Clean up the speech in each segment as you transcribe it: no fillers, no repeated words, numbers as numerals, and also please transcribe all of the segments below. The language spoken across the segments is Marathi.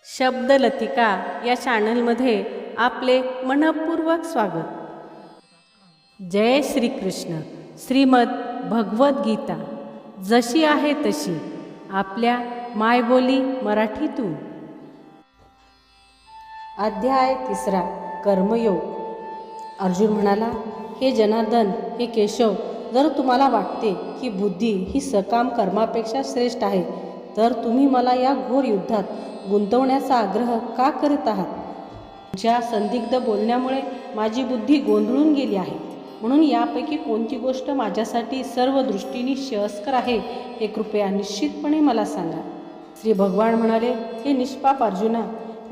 शब्दलतिका या चॅनलमध्ये आपले मनपूर्वक स्वागत. जय श्री कृष्ण. श्रीमद भगवद्गीता जशी आहे तशी आपल्या मायबोली मराठीतून. अध्याय 3. कर्मयोग. अर्जुन म्हणाला, हे जनार्दन, हे केशव, जर तुम्हाला वाटते की बुद्धी ही सकाम कर्मापेक्षा श्रेष्ठ आहे, तर तुम्ही मला या घोर युद्धात गुंतवण्याचा आग्रह का करीत आहात? तुमच्या संदिग्ध बोलण्यामुळे माझी बुद्धी गोंधळून गेली आहे. म्हणून यापैकी कोणती गोष्ट माझ्यासाठी सर्व दृष्टीने श्रेयस्कर आहे हे कृपया निश्चितपणे मला सांगा. श्री भगवान म्हणाले, हे निष्पाप अर्जुना,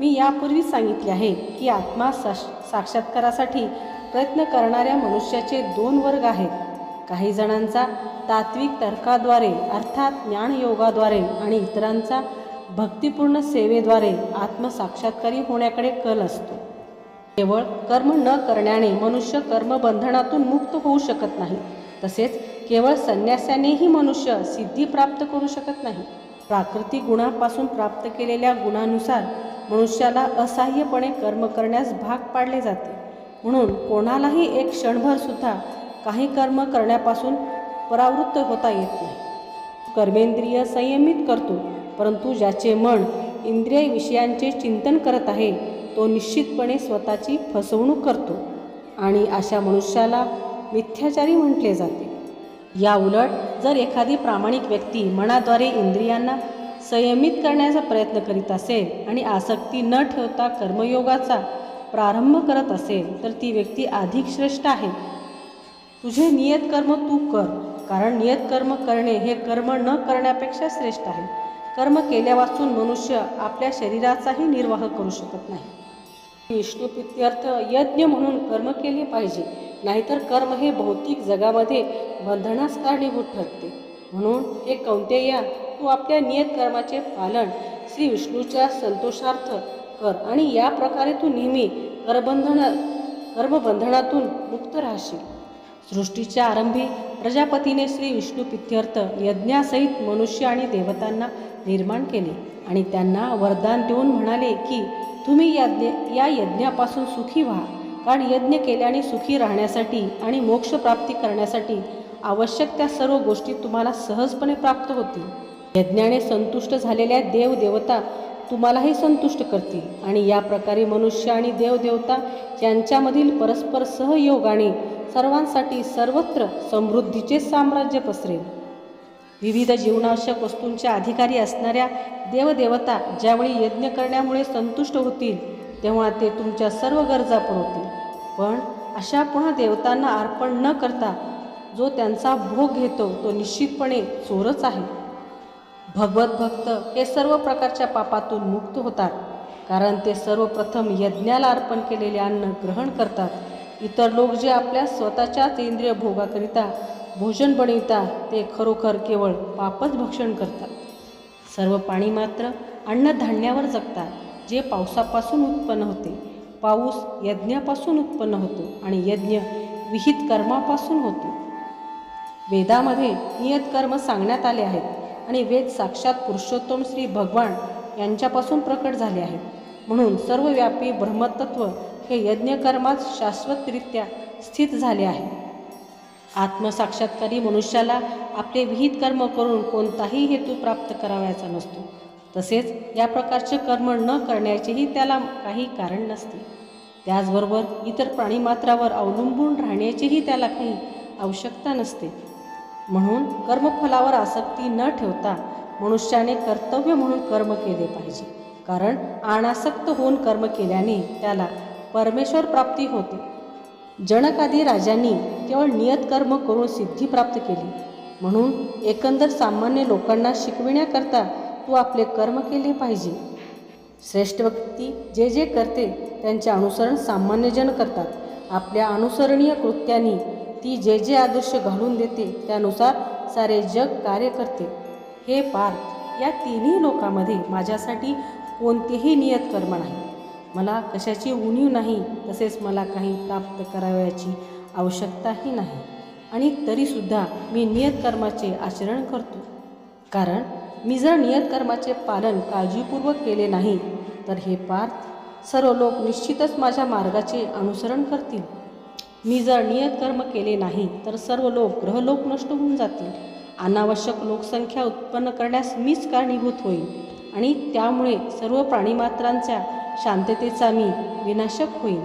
मी यापूर्वी सांगितले आहे की आत्मा साक्षात्कारासाठी प्रयत्न करणाऱ्या मनुष्याचे 2 वर्ग आहेत. काही जणांचा तात्विक तर्काद्वारे अर्थात ज्ञानयोगाद्वारे आणि इतरांचा भक्तिपूर्ण सेवेद्वारे आत्मसाक्षात्कारी होण्याकडे कल असतो. केवळ कर्म न करण्याने मनुष्य कर्मबंधनातून मुक्त होऊ शकत नाही. तसेच केवळ संन्यासानेही मनुष्य सिद्धी प्राप्त करू शकत नाही. प्राकृतिक गुणापासून प्राप्त केलेल्या गुणानुसार मनुष्याला असहाय्यपणे कर्म करण्यास भाग पाडले जाते. म्हणून कोणालाही एक क्षणभर सुद्धा काही कर्म करण्यापासून परावृत्त होता येत नाही. कर्मेंद्रिय संयमित करतो, परंतु ज्याचे मन इंद्रिय विषयांचे चिंतन करत आहे तो निश्चितपणे स्वतःची फसवणूक करतो आणि अशा मनुष्याला मिथ्याचारी म्हटले जाते. या उलट जर एखादी प्रामाणिक व्यक्ती मनाद्वारे इंद्रियांना संयमित करण्याचा प्रयत्न करीत असेल आणि आसक्ती न ठेवता कर्मयोगाचा प्रारंभ करत असेल तर ती व्यक्ती अधिक श्रेष्ठ आहे. तुझे नियत कर्म तू कर, कारण नियत कर्म करणे हे कर्म न करण्यापेक्षा श्रेष्ठ आहे. कर्म केल्यापासून मनुष्य आपल्या शरीराचाही निर्वाह करू शकत नाही. विष्णुप्रीत्यर्थ यज्ञ म्हणून कर्म केले पाहिजे, नाहीतर कर्म हे भौतिक जगामध्ये बंधनास कारणीभूत ठरते. म्हणून हे कौंतेया, तू आपल्या नियत कर्माचे पालन श्री विष्णूच्या संतोषार्थ कर आणि या प्रकारे तू नेहमी कर्मबंधनातून मुक्त राहशील. सृष्टीच्या आरंभी प्रजापतीने श्री विष्णुप्रीत्यर्थ यज्ञासहित मनुष्य आणि देवतांना निर्माण केले आणि त्यांना वरदान देऊन म्हणाले की तुम्ही या यज्ञापासून सुखी व्हा, कारण यज्ञ केल्याने सुखी राहण्यासाठी आणि मोक्षप्राप्ती करण्यासाठी आवश्यक त्या सर्व गोष्टी तुम्हाला सहजपणे प्राप्त होतील. यज्ञाने संतुष्ट झालेल्या देवदेवता तुम्हालाही संतुष्ट करतील आणि या प्रकारे मनुष्य आणि देवदेवता यांच्यामधील परस्पर सहयोगाने सर्वांसाठी सर्वत्र समृद्धीचे साम्राज्य पसरेल. विविध जीवनावश्यक वस्तूंच्या अधिकारी असणाऱ्या देवदेवता ज्यावेळी यज्ञ करण्यामुळे संतुष्ट होतील तेव्हा ते तुमच्या सर्व गरजा पुरवतील. पण अशा पुन्हा देवतांना अर्पण न करता जो त्यांचा भोग घेतो तो निश्चितपणे चोरच आहे. भगवत भक्त हे सर्व प्रकारच्या पापातून मुक्त होतात, कारण ते सर्वप्रथम यज्ञाला अर्पण केलेले अन्न ग्रहण करतात. इतर लोक जे आपल्या स्वतःच्याच इंद्रिय भोगाकरिता भोजन बनवितात ते खरोखर केवळ पापच भक्षण करतात. सर्व प्राणी मात्र अन्नधान्यावर जगतात, जे पावसापासून उत्पन्न होते. पाऊस यज्ञापासून उत्पन्न होतो आणि यज्ञ विहित कर्मापासून होतो. वेदामध्ये नियत कर्म सांगण्यात आले आहेत आणि वेद साक्षात पुरुषोत्तम श्री भगवान यांच्यापासून प्रकट झाले आहेत. म्हणून सर्वव्यापी ब्रह्मतत्व हे यज्ञकर्मात शाश्वतरित्या स्थित झाले आहे. आत्मसाक्षात्कारी मनुष्याला आपले विहित कर्म करून कोणताही हेतू प्राप्त करावयाचा नसतो. तसेच या प्रकारचे कर्म न करण्याचेही त्याला काही कारण नसते. त्याचबरोबर इतर प्राणीमात्रावर अवलंबून राहण्याचीही त्याला काही आवश्यकता नसते. म्हणून कर्मफलावर आसक्ती न ठेवता मनुष्याने कर्तव्य म्हणून कर्म केले पाहिजे, कारण अनासक्त होऊन कर्म केल्याने त्याला परमेश्वर प्राप्ती होते. जनकादी राजांनी केवळ नियत कर्म करून सिद्धी प्राप्त केली. म्हणून एकंदर सामान्य लोकांना शिकविण्याकरता तू आपले कर्म केले पाहिजे. श्रेष्ठ व्यक्ती जे जे करते त्यांचे अनुसरण सामान्यजन करतात. आपल्या अनुसरणीय कृत्यांनी ती जे जे आदर्श घालून देते त्यानुसार सारे जग कार्य करते. हे पार्थ, या तिन्ही लोकांमध्ये माझ्यासाठी कोणतेही नियत कर्म नाही. मला कशाची उणीव नाही, तसेच मला काही प्राप्त करावयाची आवश्यकताही नाही. आणि तरीसुद्धा मी नियत कर्माचे आचरण करतो, कारण मी जर नियत कर्माचे पालन काळजीपूर्वक केले नाही तर हे पार्थ, सर्व लोक निश्चितच माझ्या मार्गाचे अनुसरण करतील. मी जर नियत कर्म केले नाही तर सर्व लोक ग्रहलोक नष्ट होऊन जातील. अनावश्यक लोकसंख्या उत्पन्न करण्यास मीच कारणीभूत होईल आणि त्यामुळे सर्व प्राणीमात्रांच्या शांततेचा मी विनाशक होईल.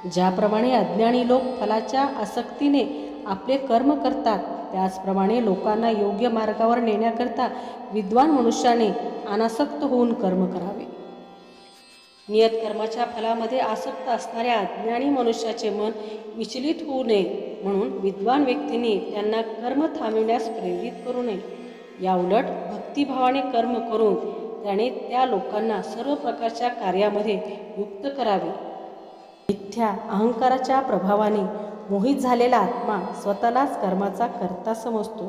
ज्याप्रमाणे अज्ञानी लोक फलाच्या आसक्तीने आपले कर्म करतात, त्याचप्रमाणे लोकांना योग्य मार्गावर नेण्याकरता विद्वान मनुष्याने अनासक्त होऊन कर्म करावे. नियत कर्माच्या फलामध्ये आसक्त असणाऱ्या अज्ञानी मनुष्याचे मन विचलित होऊ नये म्हणून विद्वान व्यक्तीने त्यांना कर्म थांबविण्यास प्रेरित करू नये. या उलट भक्तिभावाने कर्म करून त्याने त्या लोकांना सर्व प्रकारच्या कार्यामध्ये युक्त करावे. मिथ्या अहंकाराच्या प्रभावाने मोहित झालेला आत्मा स्वतःलाच कर्माचा कर्ता समजतो,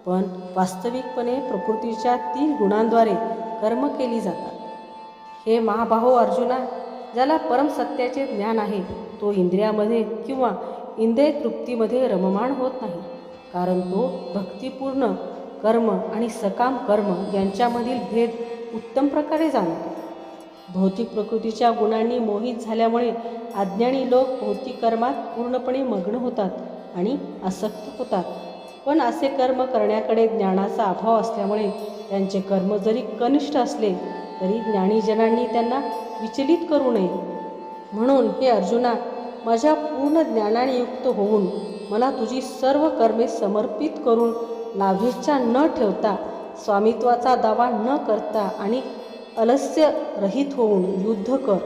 पण वास्तविकपणे प्रकृतीच्या 3 गुणांद्वारे कर्म केली जातात. हे महाबाहो अर्जुना, ज्याला परमसत्याचे ज्ञान आहे तो इंद्रियामध्ये किंवा इंद्रिय तृप्तीमध्ये रममाण होत नाही, कारण तो भक्तिपूर्ण कर्म आणि सकाम कर्म यांच्यामधील भेद उत्तम प्रकारे जाणतो. भौतिक प्रकृतीच्या गुणांनी मोहित झाल्यामुळे अज्ञानी लोक भौतिक कर्मात पूर्णपणे मग्न होतात आणि आसक्त होतात. पण असे कर्म करण्याकडे ज्ञानाचा अभाव असल्यामुळे त्यांचे कर्म जरी कनिष्ठ असले तरी ज्ञानीजनांनी त्यांना विचलित करू नये. म्हणून हे अर्जुना, माझ्या पूर्ण ज्ञानाने युक्त होऊन मला तुझी सर्व कर्मे समर्पित करून लाभेच्छा न ठेवता, स्वामित्वाचा दावा न करता आणि अलस्य रहित होऊन युद्ध कर.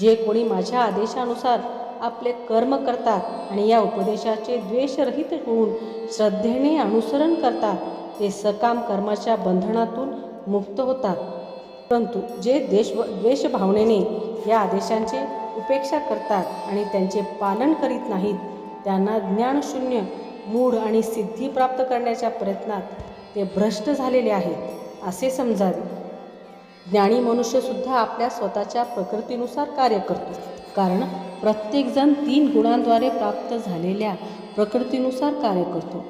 जे कोणी माझ्या आदेशानुसार आपले कर्म करतात आणि या उपदेशाचे द्वेषरहित होऊन श्रद्धेने अनुसरण करतात, ते सकाम कर्माच्या बंधनातून मुक्त होतात. परंतु जे द्वेषभावनेने या आदेशांची उपेक्षा करतात आणि त्यांचे पालन करीत नाहीत, त्यांना ज्ञानशून्य, मूढ आणि सिद्धी प्राप्त करण्याच्या प्रयत्नात ते भ्रष्ट झालेले आहेत असे समजावे. ज्ञानी मनुष्यसुद्धा आपल्या स्वतःच्या प्रकृतीनुसार कार्य करतो, कारण प्रत्येकजण 3 गुणांद्वारे प्राप्त झालेल्या प्रकृतीनुसार कार्य करतो.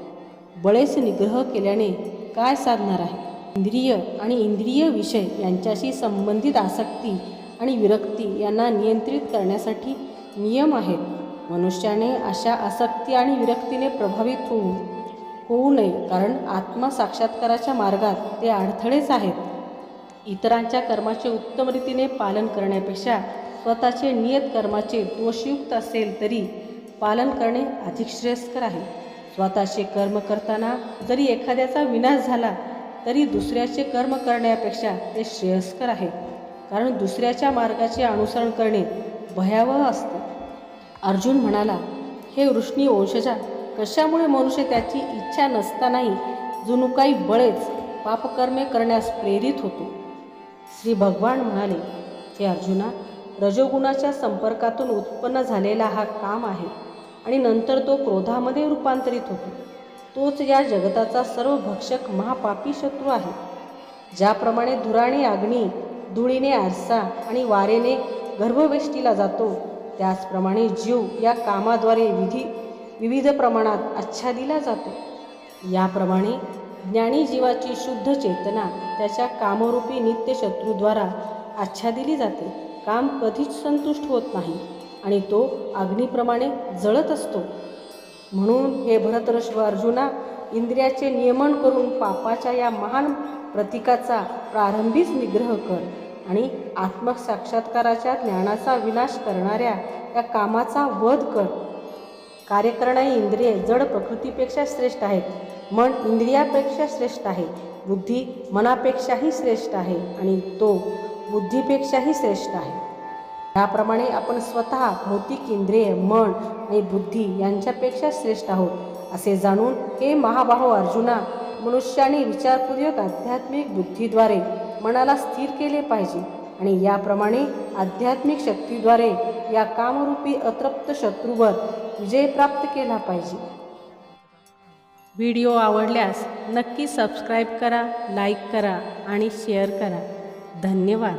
बळेच निग्रह केल्याने काय साधणार आहे? इंद्रिय आणि इंद्रिय विषय यांच्याशी संबंधित आसक्ती आणि विरक्ती यांना नियंत्रित करण्यासाठी नियम आहेत. मनुष्याने अशा आसक्ती आणि विरक्तीने प्रभावित होऊ नये, कारण आत्मा साक्षात्काराच्या मार्गात ते अडथळेच आहेत. इतरांच्या कर्माचे उत्तम रीतीने पालन करण्यापेक्षा स्वतःचे नियत कर्माचे दोषयुक्त असेल तरी पालन करणे अधिक श्रेयस्कर आहे. स्वतःचे कर्म करताना जरी एखाद्याचा विनाश झाला तरी दुसऱ्याचे कर्म करण्यापेक्षा ते श्रेयस्कर आहे, कारण दुसऱ्याच्या मार्गाचे अनुसरण करणे भयावह असते. अर्जुन म्हणाला, हे वृष्णी वंशजा, कशामुळे मनुष्य त्याची इच्छा नसतानाही जणू काही बळेच पापकर्मे करण्यास प्रेरित होतो? श्री भगवान म्हणाले, हे अर्जुना, रजोगुणाच्या संपर्कातून उत्पन्न झालेला हा काम आहे आणि नंतर तो क्रोधामध्ये रूपांतरित होतो. तोच या जगताचा सर्व भक्षक महापापी शत्रू आहे. ज्याप्रमाणे धुराने अग्नी, धुळीने आरसा आणि वारेने गर्भवेष्टीला जातो, त्याचप्रमाणे जीव या कामाद्वारे विविध प्रमाणात आच्छादिला जातो. याप्रमाणे ज्ञानी जीवाची शुद्ध चेतना त्याच्या कामरूपी नित्य शत्रूद्वारा आच्छादिली जाते. काम कधीच संतुष्ट होत नाही आणि तो अग्नीप्रमाणे जळत असतो. म्हणून हे भरतर्षभ अर्जुना, इंद्रियाचे नियमन करून पापाच्या या महान प्रतीकाचा प्रारंभीच निग्रह कर आणि आत्मसाक्षात्काराच्या ज्ञानाचा विनाश करणाऱ्या या कामाचा वध कर. कार्य करणारी इंद्रिये जड प्रकृतीपेक्षा श्रेष्ठ आहेत. मन इंद्रियापेक्षा श्रेष्ठ आहे. बुद्धी मनापेक्षाही श्रेष्ठ आहे आणि तो बुद्धीपेक्षाही श्रेष्ठ आहे. याप्रमाणे आपण स्वतः भौतिक इंद्रिय, मन आणि बुद्धी यांच्यापेक्षा श्रेष्ठ आहोत असे जाणून हे महाबाहो अर्जुना, मनुष्याने विचारपूर्वक आध्यात्मिक बुद्धीद्वारे मनाला स्थिर केले पाहिजे आणि याप्रमाणे आध्यात्मिक शक्तीद्वारे या कामरूपी अतृप्त शत्रूवर विजय प्राप्त केला पाहिजे. व्हिडिओ आवडल्यास नक्की सबस्क्राईब करा, लाईक करा आणि शेअर करा. धन्यवाद.